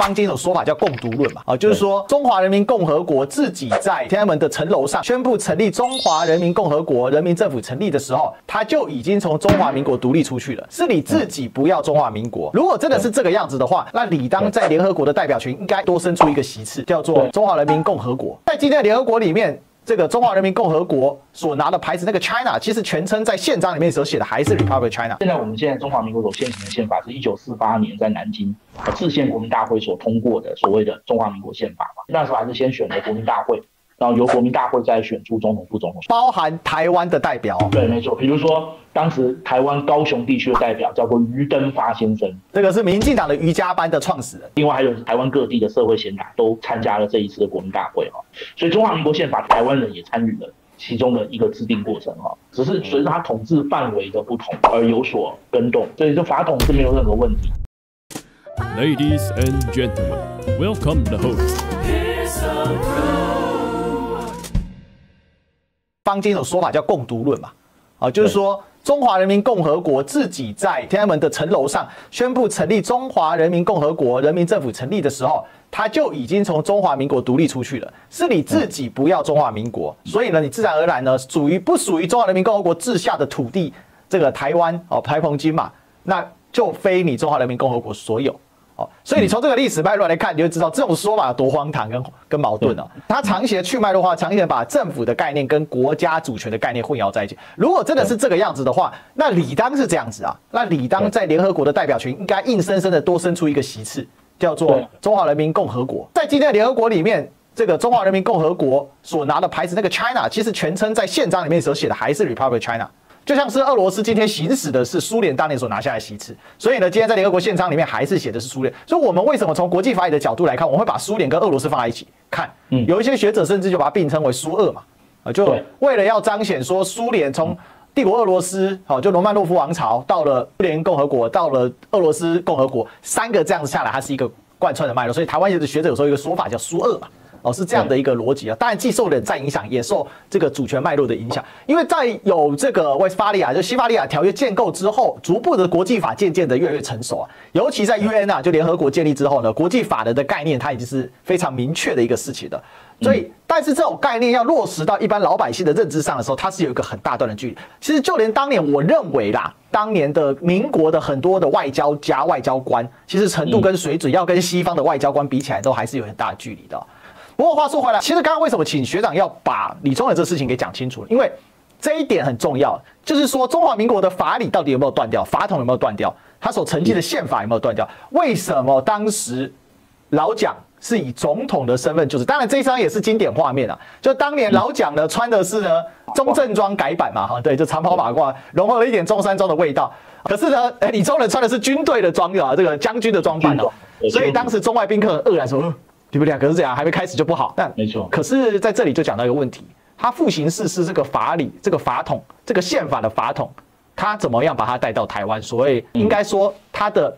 坊间有说法叫共独论嘛，就是说中华人民共和国自己在天安门的城楼上宣布成立中华人民共和国人民政府成立的时候，他就已经从中华民国独立出去了，是你自己不要中华民国。如果真的是这个样子的话，那理当在联合国的代表权应该多生出一个席次，叫做中华人民共和国。在今天的联合国里面，这个中华人民共和国所拿的牌子那个 China， 其实全称在宪章里面所写的还是 Republic China。现在中华民国所现行的宪法是1948年在南京制宪国民大会所通过的所谓的中华民国宪法嘛。那时候还是先选了国民大会，然后由国民大会再选出总统、副总统，包含台湾的代表。对，没错。比如说当时台湾高雄地区的代表叫做于登发先生，这个是民进党的瑜伽班的创始人。另外还有台湾各地的社会贤达都参加了这一次的国民大会哈。所以中华民国宪法台湾人也参与了其中的一个制定过程哈，只是随着它统治范围的不同而有所更动，所以这法统是没有任何问题。Ladies and gentlemen, welcome the host. 坊间有说法叫共独论嘛，就是说中华人民共和国自己在天安门的城楼上宣布成立中华人民共和国人民政府成立的时候，他就已经从中华民国独立出去了，是你自己不要中华民国，所以呢，你自然而然呢不属于中华人民共和国治下的土地，这个台湾台澎金马，那就非你中华人民共和国所有。所以你从这个历史脉络来看，你就知道这种说法有多荒唐跟矛盾了。它长期的去脉络化，长期的把政府的概念跟国家主权的概念混淆在一起。如果真的是这个样子的话，那理当是这样子啊，那理当在联合国的代表权应该硬生生的多生出一个席次，叫做中华人民共和国。在今天的联合国里面，这个中华人民共和国所拿的牌子那个 China， 其实全称在宪章里面所写的还是 Republic China。就像是俄罗斯今天行使的是苏联当年所拿下来的席次，所以呢，今天在联合国宪章里面还是写的是苏联。所以我们为什么从国际法理的角度来看，我们会把苏联跟俄罗斯放在一起看？有一些学者甚至就把它并称为苏俄嘛，就为了要彰显说苏联从帝国俄罗斯，就罗曼诺夫王朝到了苏联共和国，到了俄罗斯共和国，三个这样子下来，它是一个贯穿的脉络。所以台湾的学者有时候有一个说法叫苏俄嘛。是这样的一个逻辑啊，当然既受冷战影响，也受这个主权脉络的影响。因为在有这个威斯巴利亚就西法利亚条约建构之后，逐步的国际法渐渐的越来越成熟啊。尤其在 UN 啊，就联合国建立之后呢，国际法的概念它已经是非常明确的一个事情的。所以，但是这种概念要落实到一般老百姓的认知上的时候，它是有一个很大段的距离。其实就连当年我认为啦，当年的民国的很多的外交家、外交官，其实程度跟水准要跟西方的外交官比起来，都还是有很大的距离的。不过话说回来，其实刚刚为什么请学长要把李宗仁这事情给讲清楚了？因为这一点很重要，就是说中华民国的法理到底有没有断掉，法统有没有断掉，他所承继的宪法有没有断掉？为什么当时老蒋是以总统的身份就是？当然这一张也是经典画面啊，就当年老蒋呢穿的是呢中正装改版嘛，对，就长袍马褂，融合了一点中山装的味道。可是呢，李宗仁穿的是军队的装啊，这个将军的装扮哦，所以当时中外宾客很愕然说。你们两个是这样，还没开始就不好。但没错，可是在这里就讲到一个问题，他复行式是这个法理、这个法统、这个宪法的法统，他怎么样把它带到台湾？所谓应该说他的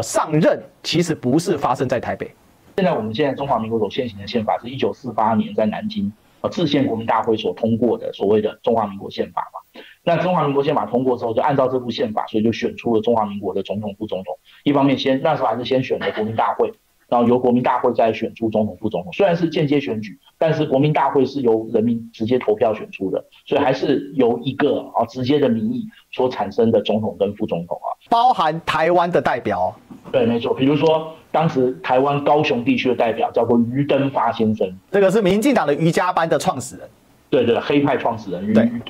上任其实不是发生在台北。现在中华民国所现行的宪法是1948年在南京制宪国民大会所通过的所谓的中华民国宪法嘛。那中华民国宪法通过之后，就按照这部宪法，所以就选出了中华民国的总统、副总统。一方面那时候还是先选了国民大会。然后由国民大会再选出总统、副总统，虽然是间接选举，但是国民大会是由人民直接投票选出的，所以还是由一个直接的民意所产生的总统跟副总统包含台湾的代表。对，没错。比如说当时台湾高雄地区的代表叫做于登发先生，这个是民进党的瑜伽班的创始人。对，黑派创始人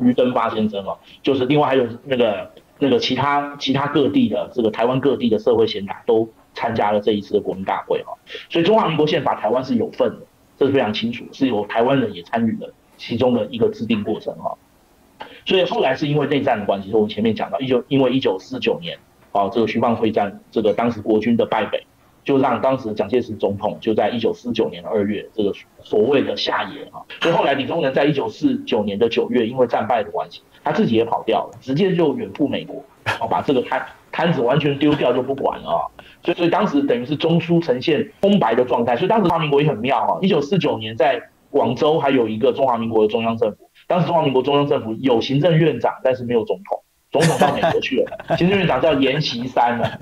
于登发先生就是另外还有那个其他各地的这个台湾各地的社会贤达都参加了这一次的国民大会所以中华民国宪法台湾是有份的，这是非常清楚，是由台湾人也参与了其中的一个制定过程所以后来是因为内战的关系，我们前面讲到因为1949年这个徐蚌会战，这个当时国军的败北，就让当时蒋介石总统就在1949年2月这个所谓的下野所以后来李宗仁在1949年的9月，因为战败的关系，他自己也跑掉了，直接就远赴美国把这个摊子完全丢掉就不管了所以当时等于是中枢呈现空白的状态。所以当时中华民国也很妙1949年在广州还有一个中华民国的中央政府，当时中华民国中央政府有行政院长，但是没有总统总统到美国去了，行政院长叫阎锡山了，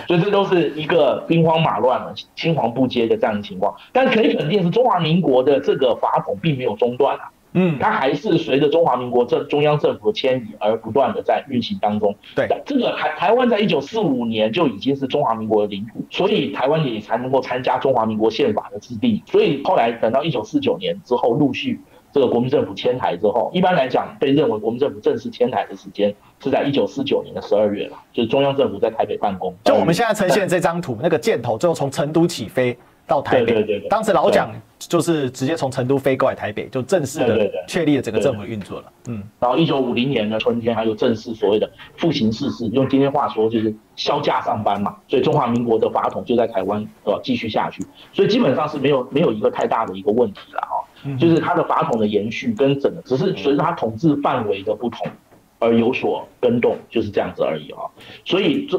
所以这都是一个兵荒马乱了、青黄不接的这样的情况。但是可以肯定是中华民国的这个法统并没有中断啊。它还是随着中华民国中央政府的迁移而不断的在运行当中。对，这个台湾在1945年就已经是中华民国的领土，所以台湾也才能够参加中华民国宪法的制定。所以后来等到1949年之后，陆续这个国民政府迁台之后，一般来讲被认为国民政府正式迁台的时间是在1949年的12月了，就是中央政府在台北办公。就我们现在呈现的这张图，那个箭头最后从成都起飞到台北，对，当时老蒋就是直接从成都飞过来台北，就正式的确立了整个政府运作了。然后1950年的春天还有正式所谓的复行视事，用今天话说就是销假上班嘛，所以中华民国的法统就在台湾继续下去，所以基本上是没有一个太大的一个问题了哈，就是它的法统的延续跟整个只是随着它统治范围的不同而有所更动，就是这样子而已哈。所以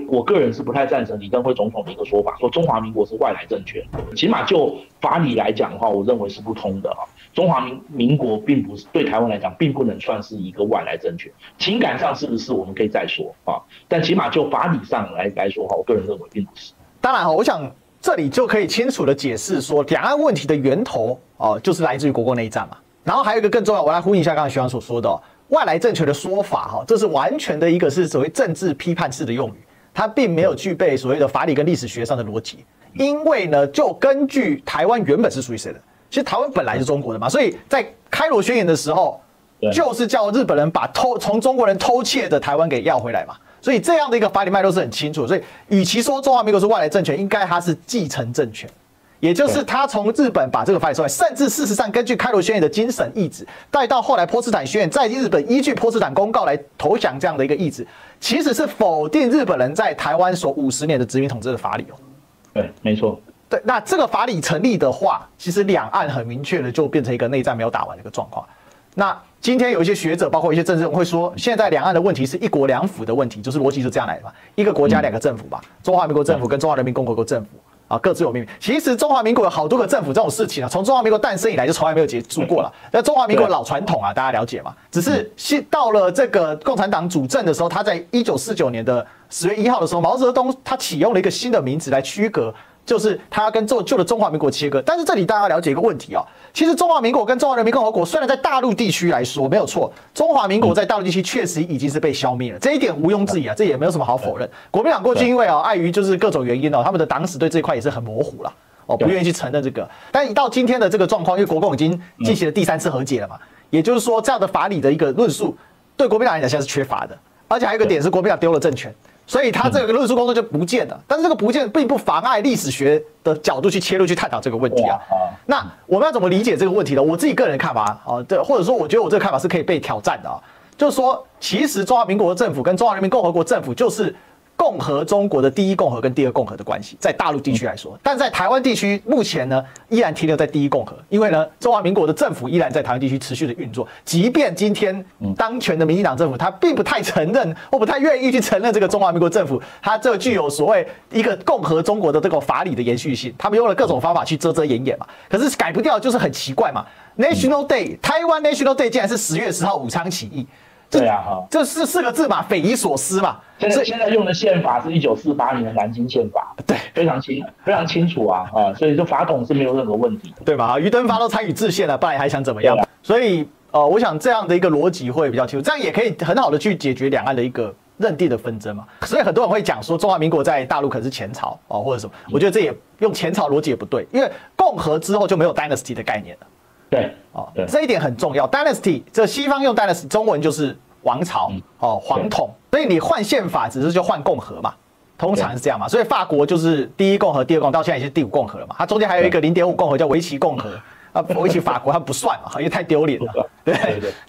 我个人是不太赞成李登辉总统的一个说法，说中华民国是外来政权。起码就法理来讲的话，我认为是不通的哈。中华民国并不是对台湾来讲，并不能算是一个外来政权。情感上是不是我们可以再说啊？但起码就法理上来说哈，我个人认为并不是。当然哈，我想这里就可以清楚的解释说，两岸问题的源头就是来自于国共内战嘛。然后还有一个更重要，我来呼应一下刚才徐阳所说的外来政权的说法，这是完全的一个是所谓政治批判式的用语，它并没有具备所谓的法理跟历史学上的逻辑。因为呢，就根据台湾原本是属于谁的，其实台湾本来是中国的嘛，所以在开罗宣言的时候，就是叫日本人把从中国人偷窃的台湾给要回来嘛。所以这样的一个法理脉络是很清楚的。所以与其说中华民国是外来政权，应该它是继承政权。也就是他从日本把这个法理收来，甚至事实上根据开罗宣言的精神意志，带到后来波茨坦宣言，在日本依据波茨坦公告来投降这样的一个意志，其实是否定日本人在台湾所50年的殖民统治的法理对，没错。对，那这个法理成立的话，其实两岸很明确的就变成一个内战没有打完的一个状况。那今天有一些学者，包括一些政治人会说，现在两岸的问题是一国两府的问题，就是逻辑是这样来的嘛，一个国家两个政府吧，中华民国政府跟中华人民共和国政府。各自有秘密。其实中华民国有好多个政府这种事情从中华民国诞生以来就从来没有结束过了。那中华民国老传统大家了解嘛？只是到了这个共产党主政的时候，他在1949年的10月1号的时候，毛泽东他启用了一个新的名词来区隔。就是他要跟旧的中华民国切割，但是这里大家要了解一个问题其实中华民国跟中华人民共和国虽然在大陆地区来说没有错，中华民国在大陆地区确实已经是被消灭了，这一点毋庸置疑这也没有什么好否认。国民党过去因为碍于就是各种原因他们的党史对这一块也是很模糊了不愿意去承认这个。但一到今天的这个状况，因为国共已经进行了第3次和解了嘛，也就是说这样的法理的一个论述对国民党来讲现在是缺乏的，而且还有一个点是国民党丢了政权。所以他这个论述工作就不见了，但是这个不见并不妨碍历史学的角度去切入去探讨这个问题那我们要怎么理解这个问题呢？我自己个人的看法或者说我觉得我这个看法是可以被挑战的就是说，其实中华民国的政府跟中华人民共和国政府就是共和中国的第一共和跟第二共和的关系，在大陆地区来说，但在台湾地区目前呢依然停留在第一共和，因为呢中华民国的政府依然在台湾地区持续的运作，即便今天当权的民进党政府他并不太承认或不太愿意去承认这个中华民国政府它这具有所谓一个共和中国的这个法理的延续性，他们用了各种方法去遮遮掩掩嘛，可是改不掉就是很奇怪嘛。National Day 台湾 National Day 竟然是10月10号武昌起义。对这是4个字嘛，匪夷所思嘛。现在用的宪法是1948年的南京宪法，对，非常清楚所以这法统是没有任何问题，对吧？余登发都参与制宪了，不然还想怎么样？所以我想这样的一个逻辑会比较清楚，这样也可以很好的去解决两岸的一个认定的纷争嘛。所以很多人会讲说中华民国在大陆可能是前朝或者什么，我觉得这也用前朝逻辑也不对，因为共和之后就没有 dynasty 的概念了。对这一点很重要。Dynasty 这西方用 Dynasty 中文就是王朝皇统，所以你换宪法只是就换共和嘛，通常是这样嘛。所以法国就是第一共和、第二共和，到现在已经是第5共和了嘛。它中间还有一个0.5共和叫维奇共和。维奇法国它不算嘛，因为太丢脸了，对，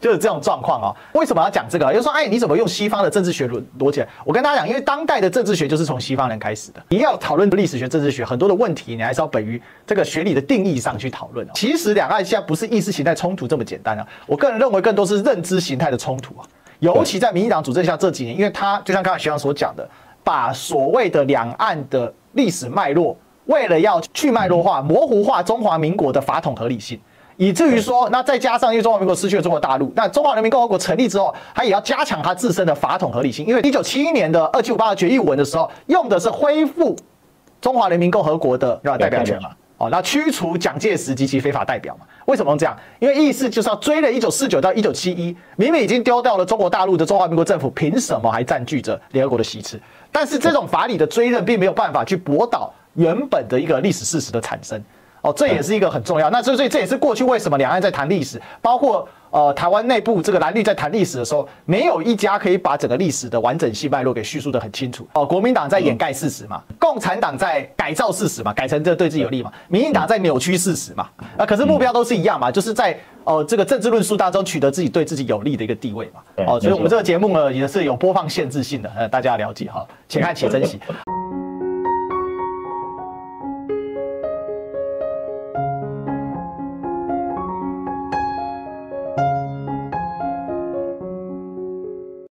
就是这种状况为什么要讲这个？就是说，你怎么用西方的政治学逻辑？我跟大家讲，因为当代的政治学就是从西方人开始的。你要讨论历史学、政治学，很多的问题你还是要本于这个学理的定义上去讨论其实两岸现在不是意识形态冲突这么简单我个人认为更多是认知形态的冲突尤其在民进党主政下这几年，因为他就像刚才学长所讲的，把所谓的两岸的历史脉络。为了要去脉络化、模糊化中华民国的法统合理性，以至于说，那再加上因为中华民国失去了中国大陆，那中华人民共和国成立之后，它也要加强它自身的法统合理性。因为1971年的2758决议文的时候，用的是恢复中华人民共和国的代表权嘛。那驱除蒋介石及其非法代表嘛？为什么这样？因为意思就是要追了1949到1971，明明已经丢掉了中国大陆的中华民国政府，凭什么还占据着联合国的席次？但是这种法理的追认，并没有办法去驳倒原本的一个历史事实的产生。这也是一个很重要。那所以这也是过去为什么两岸在谈历史，包括台湾内部这个蓝绿在谈历史的时候，没有一家可以把整个历史的完整性脉络给叙述得很清楚。国民党在掩盖事实嘛，共产党在改造事实嘛，改成这对自己有利嘛，民进党在扭曲事实嘛。可是目标都是一样嘛，就是在这个政治论述当中取得自己对自己有利的一个地位嘛。所以我们这个节目呢也是有播放限制性的，大家了解哈，且看且珍惜。